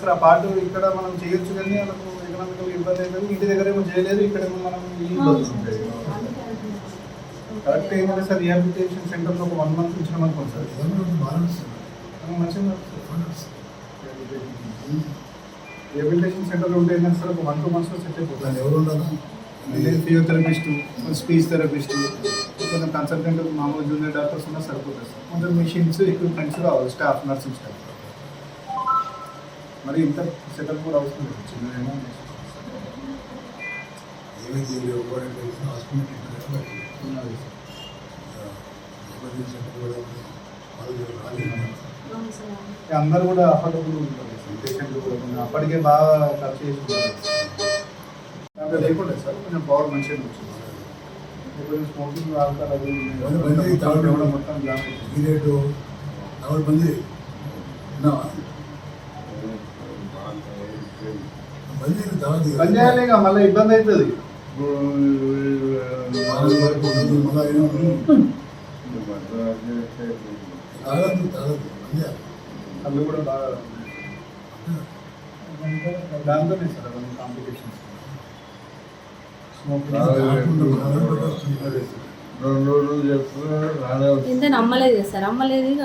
Sir ఆ part ఇక్కడ మనం చేయొచ్చు కానీ మనకు ఎకనామికల్ ఇబ్బంది అవుతుంది. ఇంటి దగ్గర ఏమో చేయలేదు, ఇక్కడేమో మనం ఇబ్బంది ఉంటుంది. కరెక్ట్ ఏంటంటే సార్ రిహాబిలిటేషన్ సెంటర్లో ఒక 1 month ఉంచడం అనుకోండి సార్. మంచిగా రిహాబిలిటేషన్ సెంటర్లో ఉంటే ఏంటంటే సార్ ఒక 1-2 months సెట్ అయిపోతుంది. ఎవరు ఉండాలి? ఫిజియోథెరపిస్టు, స్పీచ్ థెరపిస్టు, కొంచెం కన్సల్టెంట్ మామూలు జూనియర్ డాక్టర్స్ ఉన్నా సరిపోతుంది సార్. కొంచెం మెషిన్స్ ఎక్విప్మెంట్స్ కావాలి, స్టాఫ్, నర్సింగ్ స్టాఫ్. మరి ఇంత సెటప్ కూడా అవసరం లేదు, చిన్నదైనా ఏమైంది హాస్పిటల్ ఉన్నది సార్. అందరూ కూడా అఫోర్డబుల్ ఉంటుంది సార్, పేషెంట్లు కూడా కొంచెం అప్పటికే బాగా ఖర్చు చేసి ఉంటారు దాంట్లో లేకుండా సార్. కొంచెం పవర్ మంచిగా వచ్చింది సార్. కొంచెం స్మోకింగ్ ఆల్కహాల్ అది కూడా మొత్తం గ్లాస్ రేటు 40 మంది పని చేయాలి, ఇక మళ్ళీ ఇబ్బంది అవుతుంది. కళ్ళు కూడా బాగా దాంతోనే సార్ అవన్నీ కాంప్లికేషన్స్. ఇంత నమ్మలేదు సార్, అమ్మలేదు ఇక